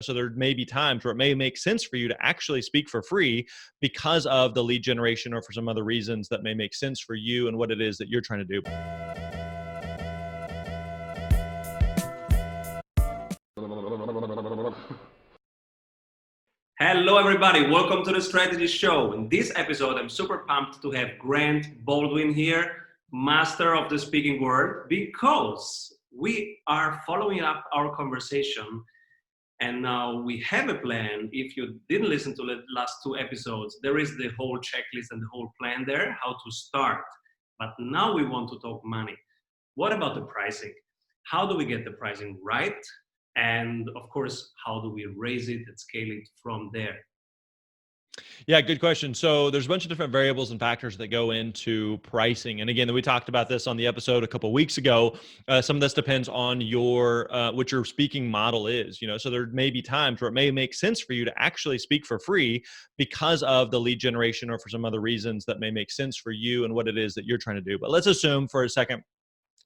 So there may be times where it may make sense for you to actually speak for free because of the lead generation or for some other reasons that may make sense for you and what it is that you're trying to do. Hello, everybody. Welcome to the Strategy Show. In this episode, I'm super pumped to have Grant Baldwin here, master of the speaking word, because we are following up our conversation. And now we have a plan. If you didn't listen to the last two episodes, there is the whole checklist and the whole plan there, how to start. But now we want to talk money. What about the pricing? How do we get the pricing right? And of course, how do we raise it and scale it from there? Yeah, good question. So there's a bunch of different variables and factors that go into pricing. And again, we talked about this on the episode a couple of weeks ago. Some of this depends on your what your speaking model is. So there may be times where it may make sense for you to actually speak for free because of the lead generation or for some other reasons that may make sense for you and what it is that you're trying to do. But let's assume for a second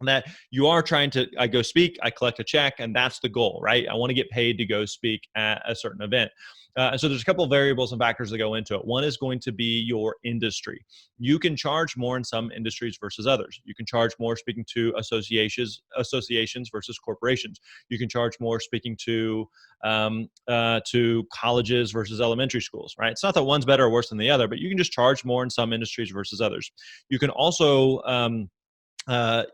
that you are trying to, I go speak, I collect a check, and that's the goal, right? I want to get paid to go speak at a certain event. And so there's a couple of variables and factors that go into it. One is going to be your industry. You can charge more in some industries versus others. You can charge more speaking to associations versus corporations. You can charge more speaking to colleges versus elementary schools, right? It's not that one's better or worse than the other, but you can just charge more in some industries versus others. You can also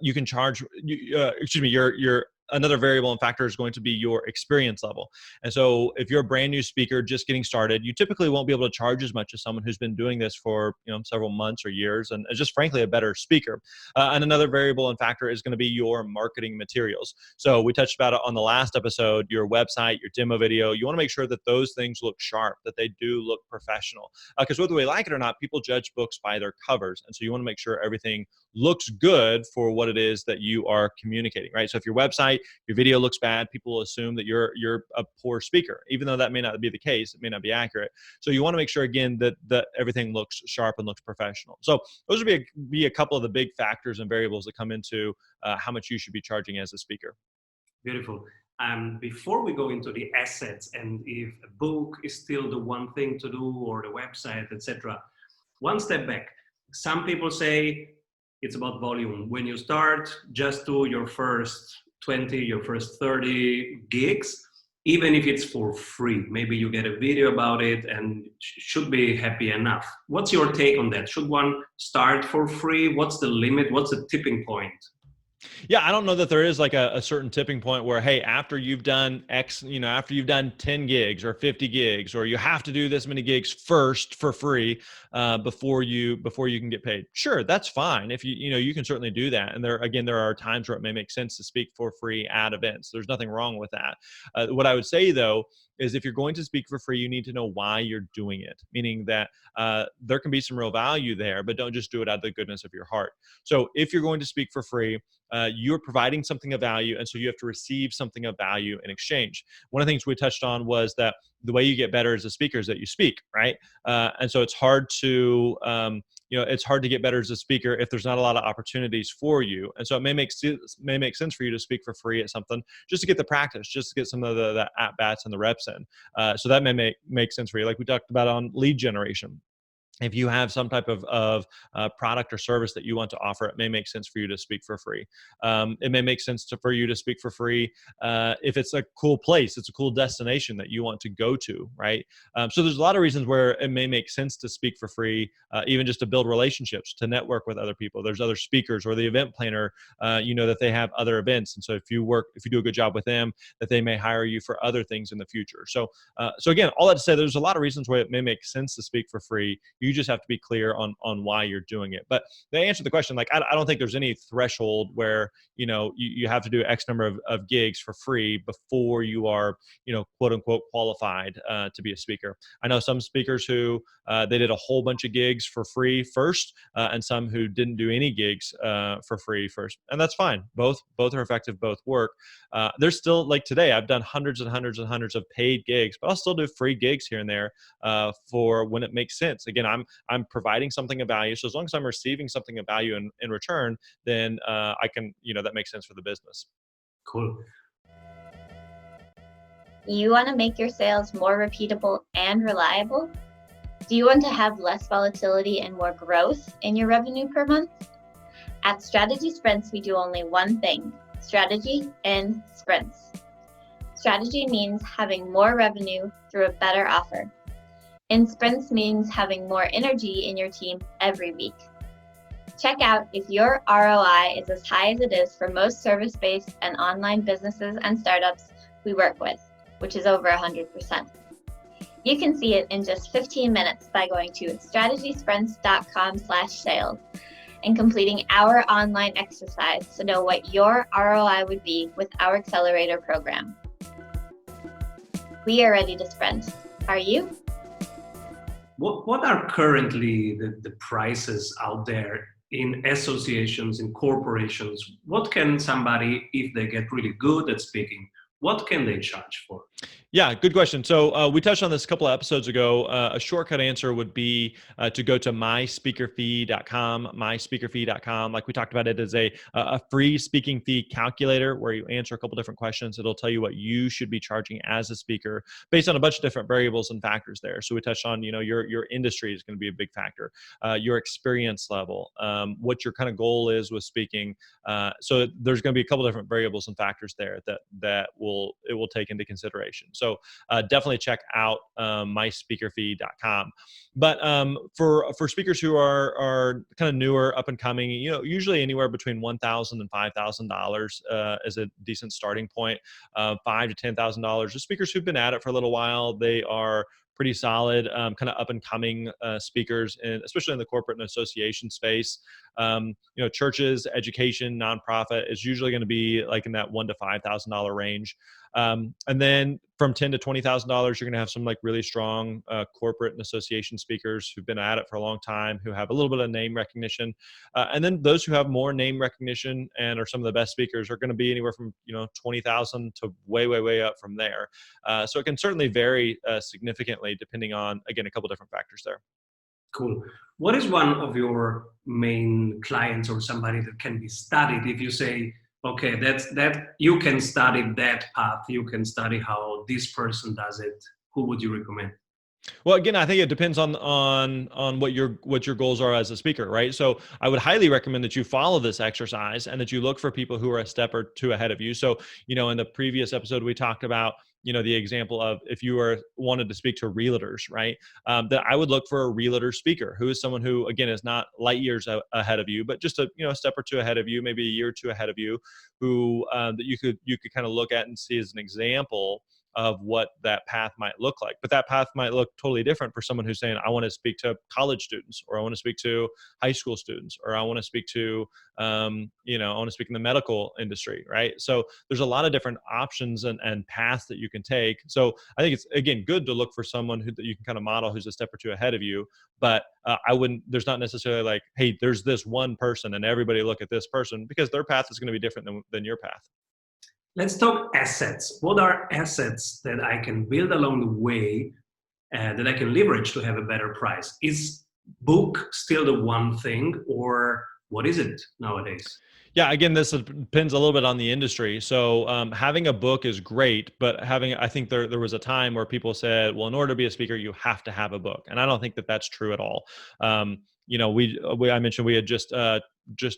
you can charge, your another variable and factor is going to be your experience level. And so if you're a brand new speaker just getting started, you typically won't be able to charge as much as someone who's been doing this for several months or years and is just frankly a better speaker. And another variable and factor is going to be your marketing materials. So we touched about it on the last episode, your website, your demo video. You want to make sure that those things look sharp, that they do look professional. Because whether we like it or not, people judge books by their covers. And so you want to make sure everything looks good for what it is that you are communicating, right? So if your website, your video looks bad, people will assume that you're a poor speaker, even though that may not be the case. It may not be accurate. So you want to make sure again that everything looks sharp and looks professional. So those would be a couple of the big factors and variables that come into how much you should be charging as a speaker. Beautiful. Before we go into the assets and if a book is still the one thing to do or the website, etc., one step back. Some people say it's about volume. When you start, just do your first 20, your first 30 gigs, even if it's for free. Maybe you get a video about it and should be happy enough. What's your take on that? Should one start for free? What's the limit? What's the tipping point? Yeah, I don't know that there is like a certain tipping point where, hey, after you've done X, after you've done 10 gigs or 50 gigs, or you have to do this many gigs first for free before you can get paid. Sure, that's fine. If you can certainly do that. And there are times where it may make sense to speak for free at events. There's nothing wrong with that. What I would say though is if you're going to speak for free, you need to know why you're doing it, meaning that there can be some real value there, but don't just do it out of the goodness of your heart. So if you're going to speak for free, you're providing something of value, and so you have to receive something of value in exchange. One of the things we touched on was that the way you get better as a speaker is that you speak, right? And so it's hard to get better as a speaker if there's not a lot of opportunities for you. And so it may make sense for you to speak for free at something just to get the practice, just to get some of the at bats and the reps in. So that may make sense for you, like we talked about on lead generation. If you have some type of product or service that you want to offer, it may make sense for you to speak for free. It may make sense for you to speak for free if it's a cool place, it's a cool destination that you want to go to, right? So there's a lot of reasons where it may make sense to speak for free, even just to build relationships, to network with other people. There's other speakers or the event planner, that they have other events. And so if you do a good job with them, that they may hire you for other things in the future. So again, all that to say, there's a lot of reasons why it may make sense to speak for free. You just have to be clear on why you're doing it. But to answer the question, like I don't think there's any threshold where you have to do X number of gigs for free before you are quote unquote qualified to be a speaker. I know some speakers who they did a whole bunch of gigs for free first, and some who didn't do any gigs for free first, and that's fine. Both are effective. Both work. There's still, like today, I've done hundreds and hundreds and hundreds of paid gigs, but I'll still do free gigs here and there for when it makes sense. Again, I'm providing something of value. So as long as I'm receiving something of value in return, then I can, that makes sense for the business. Cool. You want to make your sales more repeatable and reliable? Do you want to have less volatility and more growth in your revenue per month? At Strategy Sprints, we do only one thing: strategy in sprints. Strategy means having more revenue through a better offer. In sprints means having more energy in your team every week. Check out if your ROI is as high as it is for most service-based and online businesses and startups we work with, which is over 100%. You can see it in just 15 minutes by going to strategysprints.com/sales and completing our online exercise to know what your ROI would be with our accelerator program. We are ready to sprint. Are you? What are currently the prices out there in associations, in corporations? What can somebody, if they get really good at speaking, what can they charge for? Yeah, good question. So we touched on this a couple of episodes ago. A shortcut answer would be to go to myspeakerfee.com, myspeakerfee.com. Like we talked about, it is a free speaking fee calculator where you answer a couple different questions. It'll tell you what you should be charging as a speaker based on a bunch of different variables and factors there. So we touched on, your industry is going to be a big factor, your experience level, what your kind of goal is with speaking. So there's going to be a couple different variables and factors there that it will take into consideration. So definitely check out myspeakerfee.com. But for speakers who are kind of newer, up and coming, usually anywhere between $1,000 and $5,000 is a decent starting point. $5,000 to $10,000. The speakers who've been at it for a little while, they are pretty solid, kind of up and coming speakers, and especially in the corporate and association space. Churches, education, nonprofit is usually going to be like in that $1,000 to $5,000 range. And then from $10,000 to $20,000, you're going to have some like really strong corporate and association speakers who've been at it for a long time, who have a little bit of name recognition. And then those who have more name recognition and are some of the best speakers are going to be anywhere from 20,000 to way up from there. So it can certainly vary significantly depending on, again, a couple different factors there. Cool. What is one of your main clients or somebody that can be studied? If you say, okay, that you can study that path, you can study how this person does it, who would you recommend? Well, again, I think it depends on what your goals are as a speaker, right? So I would highly recommend that you follow this exercise and that you look for people who are a step or two ahead of you. So, in the previous episode, we talked about, the example of if you wanted to speak to realtors, right? That I would look for a realtor speaker who is someone who, again, is not light years ahead of you, but just a step or two ahead of you, maybe a year or two ahead of you, who that you could kind of look at and see as an example of what that path might look like. But that path might look totally different for someone who's saying, I want to speak to college students, or I want to speak to high school students, or I want to speak to, I want to speak in the medical industry, right? So there's a lot of different options and paths that you can take. So I think it's, again, good to look for someone that you can kind of model who's a step or two ahead of you. But there's not necessarily like, hey, there's this one person and everybody look at this person, because their path is going to be different than your path. Let's talk assets. What are assets that I can build along the way that I can leverage to have a better price? Is book still the one thing, or what is it nowadays? Yeah, again, this depends a little bit on the industry. So having a book is great, but I think there was a time where people said, well, in order to be a speaker, you have to have a book. And I don't think that that's true at all. I mentioned we had just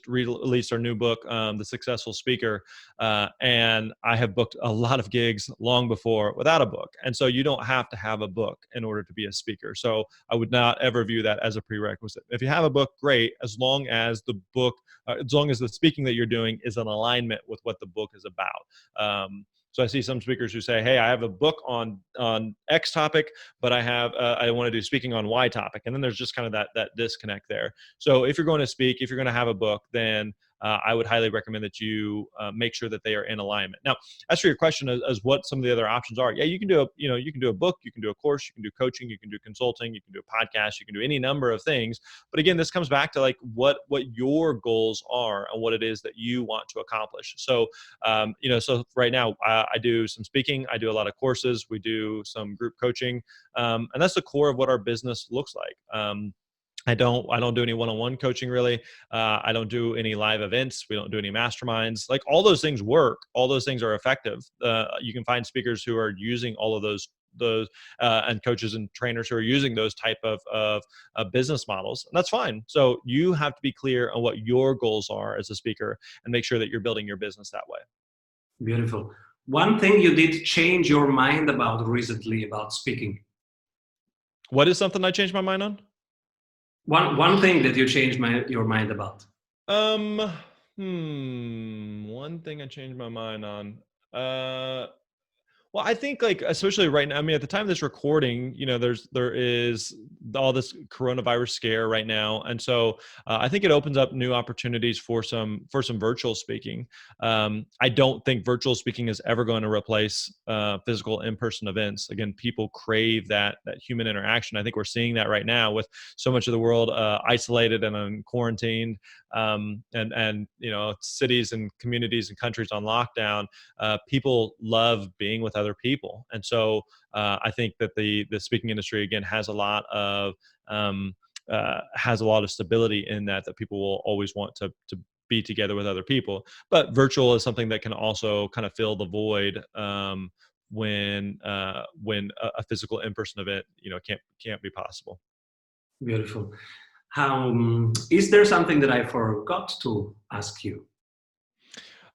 released our new book, The Successful Speaker. And I have booked a lot of gigs long before without a book. And so you don't have to have a book in order to be a speaker. So I would not ever view that as a prerequisite. If you have a book, great, as long as the speaking that you're doing is in alignment with what the book is about. So I see some speakers who say, hey, I have a book on X topic, but I want to do speaking on Y topic. And then there's just kind of that disconnect there. So if you're going to speak, if you're going to have a book, then I would highly recommend that you make sure that they are in alignment. Now, as for your question as what some of the other options are, yeah, you can do a book, you can do a course, you can do coaching, you can do consulting, you can do a podcast, you can do any number of things. But again, this comes back to like what your goals are and what it is that you want to accomplish. So, so right now I do some speaking, I do a lot of courses, we do some group coaching, and that's the core of what our business looks like. I don't do any one-on-one coaching really. I don't do any live events. We don't do any masterminds. Like all those things work. All those things are effective. You can find speakers who are using all of those and coaches and trainers who are using those type of business models, and that's fine. So you have to be clear on what your goals are as a speaker and make sure that you're building your business that way. Beautiful. One thing you did change your mind about recently about speaking. What is something I changed my mind on? One thing that you changed your mind about. One thing I changed my mind on. Well, I think like especially right now. I mean, at the time of this recording, there is all this coronavirus scare right now, and so I think it opens up new opportunities for some virtual speaking. I don't think virtual speaking is ever going to replace physical in-person events. Again, people crave that human interaction. I think we're seeing that right now with so much of the world isolated and quarantined, and cities and communities and countries on lockdown. People love being with other people, and so I think that the speaking industry again has a lot of stability in that people will always want to be together with other people. But virtual is something that can also kind of fill the void when a physical in-person event can't be possible. Beautiful. Is there something that I forgot to ask you?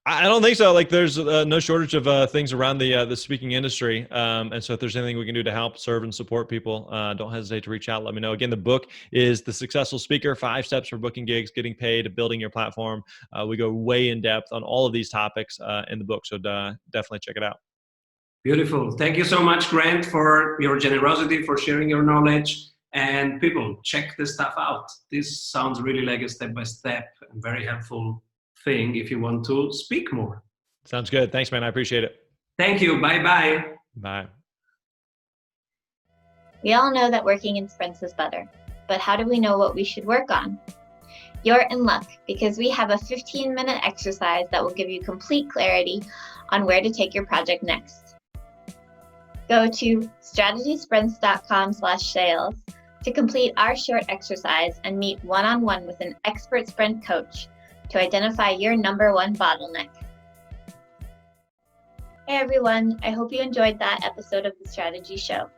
I don't think so. Like there's no shortage of things around the speaking industry. And so if there's anything we can do to help serve and support people, don't hesitate to reach out. Let me know. Again, the book is The Successful Speaker, 5 Steps for Booking Gigs, Getting Paid, Building Your Platform. We go way in depth on all of these topics in the book. So definitely check it out. Beautiful. Thank you so much, Grant, for your generosity, for sharing your knowledge. And people, check this stuff out. This sounds really like a step-by-step and very helpful thing if you want to speak more. Sounds good. Thanks, man. I appreciate it. Thank you. Bye-bye. Bye. We all know that working in sprints is better, but how do we know what we should work on? You're in luck because we have a 15-minute exercise that will give you complete clarity on where to take your project next. Go to strategysprints.com/sales to complete our short exercise and meet one-on-one with an expert sprint coach to identify your number one bottleneck. Hey everyone, I hope you enjoyed that episode of The Strategy Show.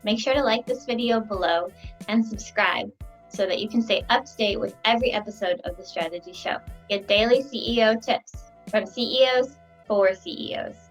Make sure to like this video below and subscribe so that you can stay up to date with every episode of The Strategy Show. Get daily CEO tips from CEOs for CEOs.